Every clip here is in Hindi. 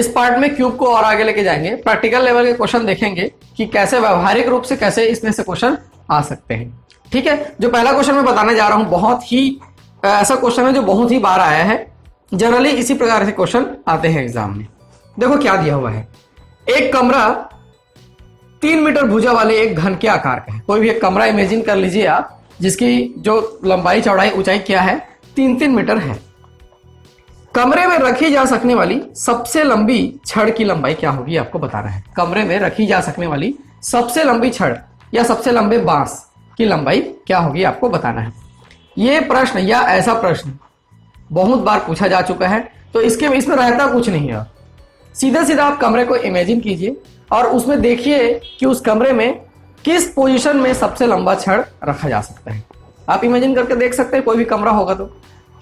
इस पार्ट में क्यूब को और आगे लेके जाएंगे, प्रैक्टिकल लेवल के क्वेश्चन देखेंगे कि कैसे व्यावहारिक रूप से कैसे इसमें से क्वेश्चन आ सकते हैं। ठीक है, जो पहला क्वेश्चन मैं बताने जा रहा हूं बहुत ही ऐसा क्वेश्चन है जो बहुत ही बार आया है, जनरली इसी प्रकार से क्वेश्चन आते हैं एग्जाम में। देखो क्या दिया हुआ है, एक कमरा 3 मीटर भुजा वाले एक घन के आकार का है। कोई भी एक कमरा इमेजिन कर लीजिए आप, जिसकी जो लंबाई चौड़ाई ऊंचाई क्या है, 3-3 मीटर है। कमरे में रखी जा सकने वाली सबसे लंबी छड़ की लंबाई क्या होगी आपको बताना है। कमरे में रखी जा सकने वाली सबसे लंबी छड़ या सबसे लंबे बांस की लंबाई क्या होगी आपको बताना है। यह प्रश्न या ऐसा प्रश्न बहुत बार पूछा जा चुका है, तो इसमें रहता कुछ नहीं है। सीधा सीधा आप कमरे को इमेजिन कीजिए और उसमें देखिए कि उस कमरे में किस पोजीशन में सबसे लंबा छड़ रखा जा सकता है। आप इमेजिन करके देख सकते हैं, कोई भी कमरा होगा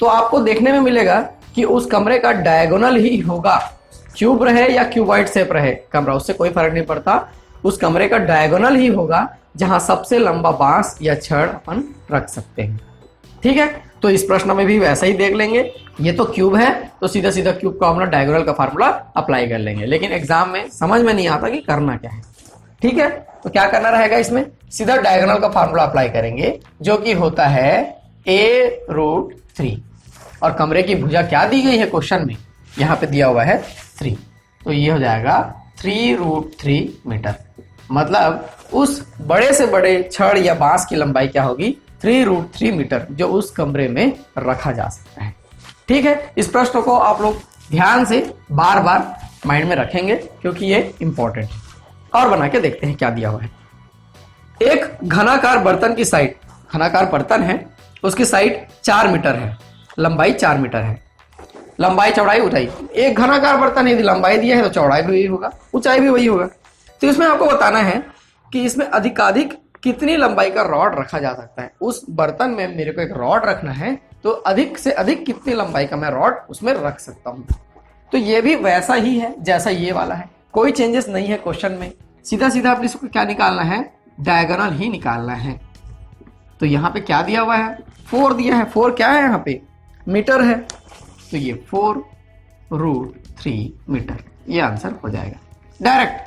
तो आपको देखने में मिलेगा कि उस कमरे का डायगोनल ही होगा। क्यूब रहे या क्यूबॉइड शेप रहे कमरा, उससे कोई फर्क नहीं पड़ता। उस कमरे का डायगोनल ही होगा जहां सबसे लंबा बांस या छड़ अपन रख सकते हैं। ठीक है, तो इस प्रश्न में भी वैसा ही देख लेंगे। ये तो क्यूब है तो सीधा सीधा क्यूब का अपना डायगोनल का फार्मूला अप्लाई कर लेंगे, लेकिन एग्जाम में समझ में नहीं आता कि करना क्या है। ठीक है, तो क्या करना रहेगा, इसमें सीधा डायगोनल का फार्मूला अप्लाई करेंगे जो कि होता है a√3 और कमरे की भुजा क्या दी गई है क्वेश्चन में, यहां पे दिया हुआ है 3, तो ये हो जाएगा 3√3 मीटर। मतलब उस बड़े से बड़े छड़ या बांस की लंबाई क्या होगी, 3√3 मीटर, जो उस कमरे में रखा जा सकता है। ठीक है, इस प्रश्न को आप लोग ध्यान से बार बार माइंड में रखेंगे क्योंकि ये इंपॉर्टेंट है। और बना के देखते हैं क्या दिया हुआ है। एक घनाकार बर्तन की साइड, घनाकार बर्तन है, उसकी साइड 4 मीटर है, लंबाई 4 मीटर है। लंबाई चौड़ाई ऊंचाई, एक घनाकार बर्तन यदि लंबाई दिया है तो चौड़ाई भी वही होगा, ऊंचाई भी वही होगा। तो इसमें आपको बताना है कि इसमें अधिकाधिक कितनी लंबाई का रॉड रखा जा सकता है। उस बर्तन में मेरे को एक रॉड रखना है, तो अधिक से अधिक कितनी लंबाई का मैं रॉड उसमें रख सकता हूं। तो ये भी वैसा ही है जैसा ये वाला है, कोई चेंजेस नहीं है क्वेश्चन में। सीधा सीधा आपने इसको क्या निकालना है, डायगोनल ही निकालना है। तो यहाँ पे क्या दिया हुआ है, 4 दिया है। 4 क्या है, यहाँ पे मीटर है, तो ये 4√3 मीटर, ये आंसर हो जाएगा डायरेक्ट।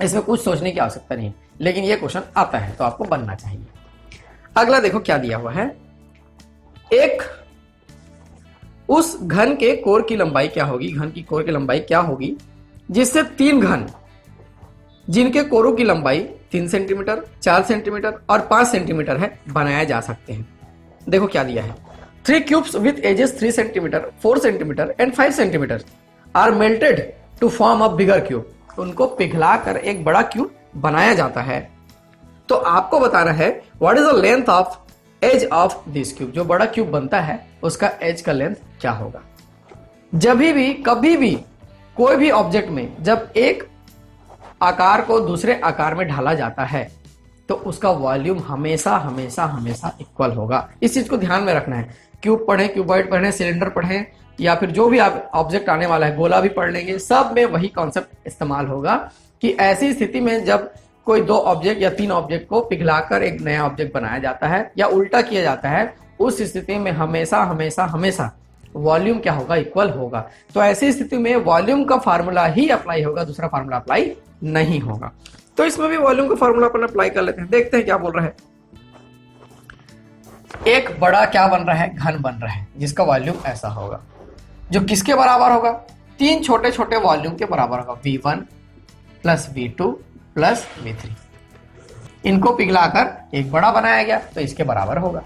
इसमें कुछ सोचने की आवश्यकता नहीं है, लेकिन ये क्वेश्चन आता है तो आपको बनना चाहिए। अगला देखो क्या दिया हुआ है, एक उस घन के कोर की लंबाई क्या होगी, घन की कोर की लंबाई क्या होगी जिससे 3 घन जिनके कोरों की लंबाई 3 सेंटीमीटर, 4 सेंटीमीटर और 5 सेंटीमीटर है बनाया जा सकते हैं। देखो क्या दिया है, 3 cubes with edges 3 centimetre, 4 centimetre and 5 centimetre are melted to form a bigger cube. उनको पिघलाकर एक बड़ा क्यूब बनाया जाता है। तो आपको बताना है what is the length of edge of this cube. जो बड़ा क्यूब बनता है उसका एज का लेंथ क्या होगा। जब भी कभी भी कोई भी ऑब्जेक्ट में जब एक आकार को दूसरे आकार में ढाला जाता है तो उसका वॉल्यूम हमेशा हमेशा हमेशा इक्वल होगा। इस चीज को ध्यान में रखना है। क्यूब पढ़े, क्यूबॉइड पढ़े, सिलेंडर पढ़े या फिर जो भी आप ऑब्जेक्ट आने वाला है, गोला भी पढ़ लेंगे, सब में वही कॉन्सेप्ट इस्तेमाल होगा कि ऐसी स्थिति में जब कोई 2 ऑब्जेक्ट या 3 ऑब्जेक्ट को पिघलाकर एक नया ऑब्जेक्ट बनाया जाता है या उल्टा किया जाता है, उस स्थिति में हमेशा हमेशा हमेशा वॉल्यूम क्या होगा, इक्वल होगा। तो ऐसी स्थिति में वॉल्यूम का फार्मूला ही अप्लाई होगा, दूसरा फार्मूला अप्लाई नहीं होगा। तो इसमें भी वॉल्यूम का फार्मूला अपन अप्लाई कर लेते हैं, देखते हैं क्या बोल रहा है। एक बड़ा क्या बन रहा है, घन बन रहा है जिसका वॉल्यूम ऐसा होगा, जो किसके बराबर होगा, 3 छोटे छोटे वॉल्यूम के बराबर होगा, V1 plus V2 plus V3। इनको पिघलाकर एक बड़ा बनाया गया तो इसके बराबर होगा।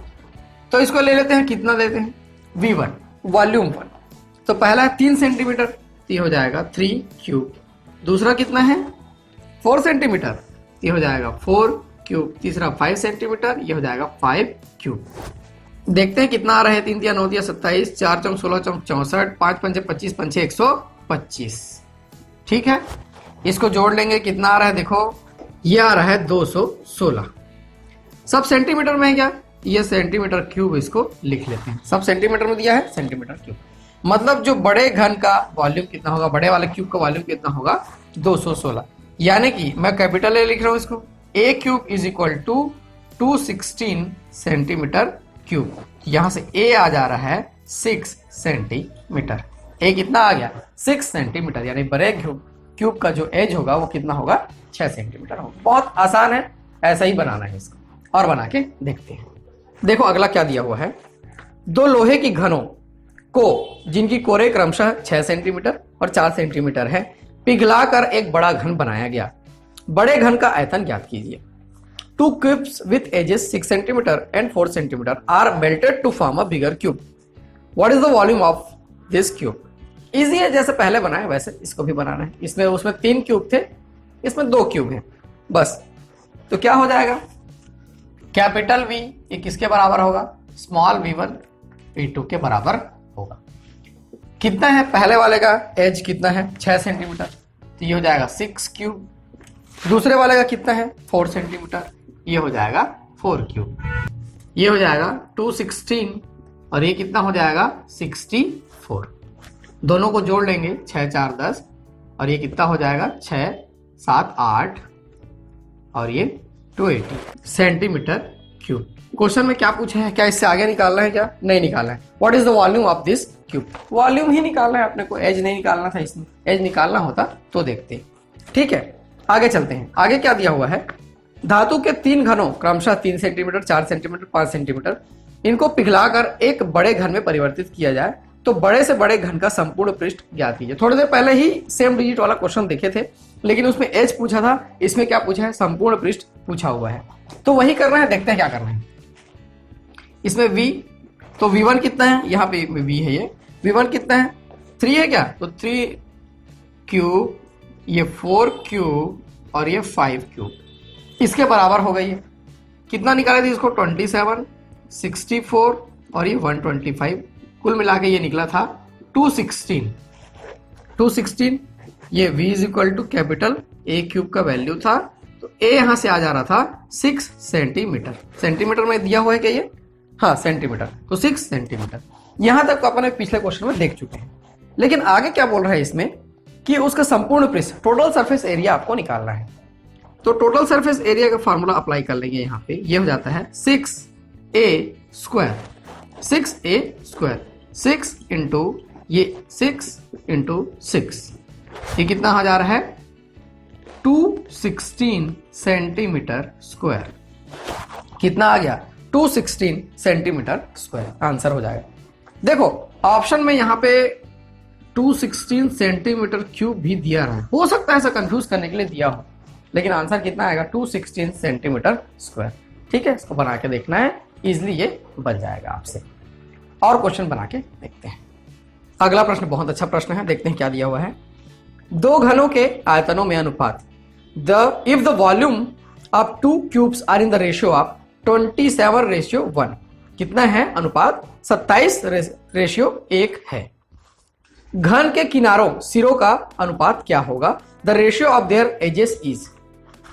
तो इसको ले लेते हैं, कितना लेते हैं, V1 वॉल्यूम 1। तो पहला है 3 सेंटीमीटर, ये हो जाएगा 3 क्यूब। दूसरा कितना है 4 सेंटीमीटर, ये हो जाएगा 4 क्यूब। तीसरा 5 सेंटीमीटर, ये हो जाएगा 5 क्यूब। देखते हैं कितना आ रहा है, 3 × 9 = 27, 4 × 16 = 64, 5 × 5 = 25, 5 × 6 = 125। ठीक है, इसको जोड़ लेंगे, कितना आ रहा है देखो, ये आ रहा है 216। सब सेंटीमीटर में है क्या, ये सेंटीमीटर क्यूब, इसको लिख लेते हैं। सब सेंटीमीटर में दिया है, सेंटीमीटर क्यूब। मतलब जो बड़े घन का वॉल्यूम कितना होगा, बड़े वाले क्यूब का वॉल्यूम कितना होगा, 216। यानी कि मैं कैपिटल ए लिख रहा हूं इसको, a cube is equal to 216 centimetre cube. यहां से ए आ जा रहा है 6 सेंटीमीटर। ए कितना आ गया, 6 सेंटीमीटर, यानी बड़े क्यूब का जो एज होगा वो कितना होगा, 6 सेंटीमीटर होगा। बहुत आसान है, ऐसा ही बनाना है इसको, और बना के देखते हैं। देखो अगला क्या दिया हुआ है, दो लोहे की घनों को जिनकी कोरे क्रमशः 6 सेंटीमीटर और 4 सेंटीमीटर है, पिघलाकर एक बड़ा घन बनाया गया। बड़े घन का आयतन ज्ञात कीजिए। 2 cubes with edges 6 centimeter and 4 centimeter are melted to form a bigger cube. What is the volume of this cube? Easy है, जैसे पहले बनाया वैसे इसको भी बनाना है। इसमें उसमें 3 क्यूब थे, इसमें 2 क्यूब हैं बस। तो क्या हो जाएगा, कैपिटल V ये किसके बराबर होगा, स्मॉल v1 v2 के बराबर होगा। कितना है पहले वाले का एज कितना है, 6 सेंटीमीटर, तो ये हो जाएगा 6 क्यूब। दूसरे वाले का कितना है, 4 सेंटीमीटर, ये हो जाएगा 4 क्यूब। ये हो जाएगा 216 और ये कितना हो जाएगा 64। दोनों को जोड़ लेंगे, 6 4 10 और ये कितना हो जाएगा 6 7 8 और ये 280 सेंटीमीटर क्यूब। क्वेश्चन में क्या पूछा है, क्या इससे आगे निकालना है, क्या नहीं निकालना है। What is the volume of this cube, volume ही निकालना है अपने को, एज नहीं निकालना था। इसमें एज निकालना होता तो देखते। ठीक है आगे चलते हैं। आगे क्या दिया हुआ है, धातु के 3 घनों क्रमशः 3 सेंटीमीटर 4 सेंटीमीटर 5 सेंटीमीटर, इनको पिघलाकर एक बड़े घन में परिवर्तित किया जाए तो बड़े से बड़े घन का संपूर्ण पृष्ठ ज्ञात कीजिए। थोड़ी देर पहले ही सेम डिजिट वाला क्वेश्चन देखे थे, लेकिन उसमें एज पूछा था, इसमें क्या पूछा है, संपूर्ण पृष्ठ पूछा हुआ है। तो वही करना है, देखते हैं क्या करना है। इसमें v, तो v1 कितना है, यहाँ पे v है, ये v1 कितना है 3 है क्या, तो 3 क्यूब, ये 4 क्यूब और ये 5 क्यूब, इसके बराबर हो गई है। कितना निकाले थे इसको, 27 64 और ये 125, कुल मिला के ये निकला था 216। ये v is equal to capital A cube का वैल्यू था, तो A यहां से आ जा रहा था 6 सेंटीमीटर। सेंटीमीटर में दिया हुआ है क्या ये, हाँ सेंटीमीटर, तो 6 सेंटीमीटर। यहां तक अपन पिछले क्वेश्चन में देख चुके हैं। लेकिन आगे क्या बोल रहा है इसमें कि उसका संपूर्ण पृष्ठ, टोटल सरफेस एरिया आपको निकालना है। तो टोटल सरफेस एरिया का फॉर्मूला अप्लाई कर लेंगे यहाँ पे, ये हो जाता है 6a स्क्वायर, 6 इंटू ये 6 इंटू 6, ये कितना आ जा रहा है 216 सेंटीमीटर स्क्वायर। कितना आ गया 216 सेंटीमीटर स्क्वायर, आंसर हो जाएगा। देखो ऑप्शन में यहाँ पे 216 सेंटीमीटर क्यूब भी दिया रहा है, हो सकता है ऐसा कंफ्यूज करने के लिए दिया हो, लेकिन आंसर कितना आएगा 216 सेंटीमीटर स्क्वायर। ठीक है, इसको बना के देखना है, इजिली ये बन जाएगा आपसे। और क्वेश्चन बना के देखते हैं। अगला प्रश्न बहुत अच्छा प्रश्न है, देखते हैं क्या दिया हुआ है। 2 घनों के आयतनों में अनुपात, if the volume of 2 cubes are in the ratio of 27:1, कितना है अनुपात 27:1 है। घन के किनारों सिरों का अनुपात क्या होगा, the ratio of their edges is,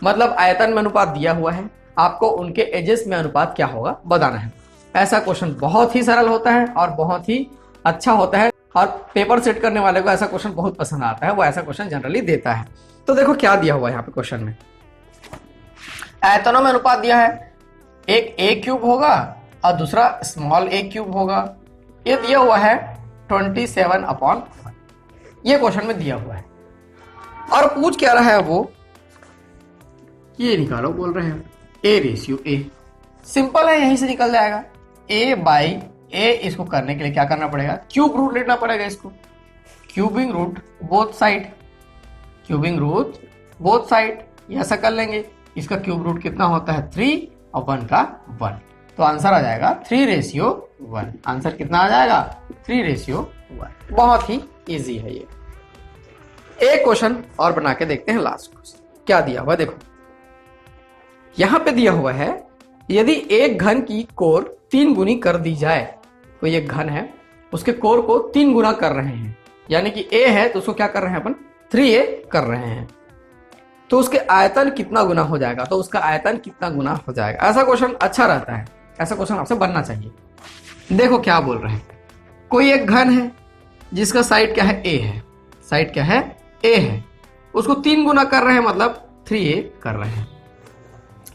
मतलब आयतन में अनुपात दिया हुआ है, आपको उनके एजेस में अनुपात क्या होगा बताना है। ऐसा क्वेश्चन बहुत ही सरल होता है और बहुत ही अच्छा होता है, और पेपर सेट करने वाले को ऐसा क्वेश्चन बहुत पसंद आता है, वो ऐसा क्वेश्चन जनरली देता है। तो देखो क्या दिया हुआ है यहाँ पे क्वेश्चन में, आयतनों में अनुपात दिया है, एक a क्यूब होगा और दूसरा स्मॉल a क्यूब होगा। ये दिया हुआ है 27/1, ये क्वेश्चन में दिया हुआ है। और पूछ क्या रहा है वो, ये निकालो बोल रहे हैं a/a। सिंपल है, यहीं से निकल जाएगा। a/a, इसको करने के लिए क्या करना पड़ेगा, क्यूब रूट लेना पड़ेगा इसको, cubing root both side, cubing root both side, ऐसा कर लेंगे। इसका क्यूब रूट कितना होता है 3 और 1 का 1, तो आंसर आ जाएगा 3:1। आंसर कितना आ जाएगा 3:1। बहुत ही इजी है ये। एक क्वेश्चन और बना के देखते हैं, लास्ट क्वेश्चन क्या दिया हुआ देखो। यहां पे दिया हुआ है, यदि एक घन की कोर 3 गुनी कर दी जाए, तो ये घन है उसके कोर को 3 गुना कर रहे हैं, यानी कि a है तो उसको क्या कर रहे हैं अपन 3a कर रहे हैं, तो उसके आयतन कितना गुना हो जाएगा, तो उसका आयतन कितना गुना हो जाएगा। ऐसा क्वेश्चन अच्छा रहता है, ऐसा क्वेश्चन आपसे बनना चाहिए। देखो क्या बोल रहे हैं, कोई एक घन है जिसका साइड क्या है a है, साइड क्या है a है, उसको 3 गुना कर रहे हैं, मतलब 3a कर रहे हैं।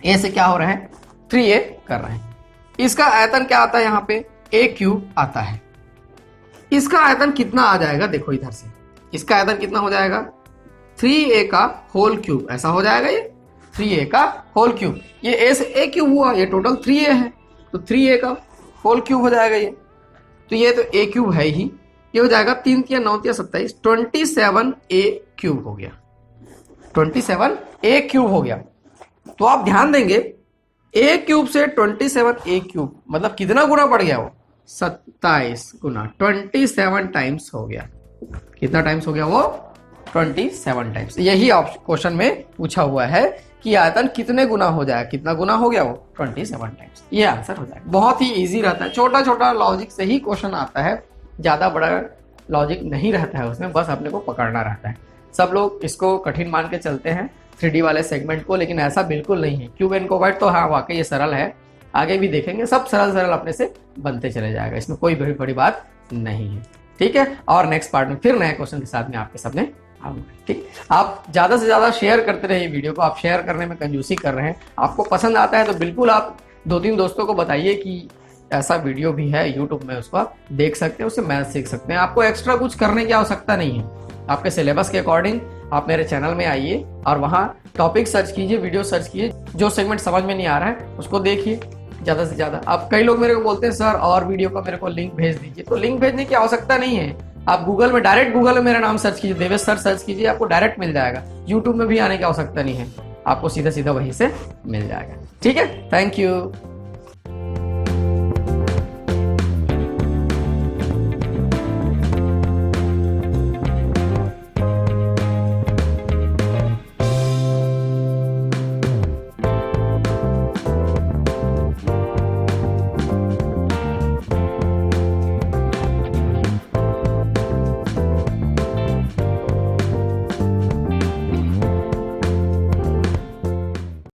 a से क्या हो रहा है 3a कर रहे हैं। इसका आयतन क्या आता है, यहाँ पे a क्यूब आता है। इसका आयतन कितना आ जाएगा, देखो इधर से इसका आयतन कितना हो जाएगा 3a का होल क्यूब, ऐसा हो जाएगा ये 3a का होल क्यूब। ये a से a क्यूब हुआ, ये टोटल 3a है तो 3a का होल क्यूब हो जाएगा ये। तो ये तो a क्यूब है ही, ये हो जाएगा 3 तिया 9 तिया 27, 27a क्यूब हो गया, 27a क्यूब हो गया। तो आप ध्यान देंगे a क्यूब से 27a क्यूब मतलब कितना गुना बढ़ गया वो 27 गुना, 27 टाइम्स हो गया। कितना टाइम्स हो गया वो 27 टाइम्स। यही क्वेश्चन में पूछा हुआ है कि आयतन कितने गुना हो जाए, कितना गुना हो गया वो 27 टाइम्स। ये आंसर हो जाएगा। बहुत ही इजी रहता है, छोटा छोटा लॉजिक से ही क्वेश्चन आता है, ज्यादा बड़ा लॉजिक नहीं रहता है उसमें, बस अपने को पकड़ना रहता है। सब लोग इसको कठिन मान के चलते हैं 3D वाले सेगमेंट को, लेकिन ऐसा बिल्कुल नहीं है। क्यूब एंड कोबाइड तो हाँ वाकई ये सरल है, आगे भी देखेंगे सब सरल सरल अपने से बनते चले जाएगा, इसमें कोई बड़ी बात नहीं है। ठीक है, और नेक्स्ट पार्ट में फिर नए क्वेश्चन के साथ में आपके सामने आऊंगा। ठीक, आप ज्यादा से ज्यादा शेयर करते रहिए वीडियो को, आप शेयर करने में कंजूसी कर रहे हैं। आपको पसंद आता है तो बिल्कुल आप 2-3 दोस्तों को बताइए कि ऐसा वीडियो भी है यूट्यूब में, उसको आप देख सकते हैं, उससे मैथ सीख सकते हैं। आपको एक्स्ट्रा कुछ करने की आवश्यकता नहीं है, आपके सिलेबस के अकॉर्डिंग आप मेरे चैनल में आइए और वहाँ टॉपिक सर्च कीजिए, वीडियो सर्च कीजिए, जो सेगमेंट समझ में नहीं आ रहा है उसको देखिए ज़्यादा से ज़्यादा। अब कई लोग मेरे को बोलते हैं सर और वीडियो का मेरे को लिंक भेज दीजिए, तो लिंक भेजने की आवश्यकता नहीं है। आप गूगल में डायरेक्ट गूगल में मेरा नाम सर्च कीजिए, देवेश सर सर्च कीजिए, आपको डायरेक्ट मिल जाएगा। यूट्यूब में भी आने की आवश्यकता नहीं है, आपको सीधा सीधा वहीं से मिल जाएगा। ठीक है, थैंक यू।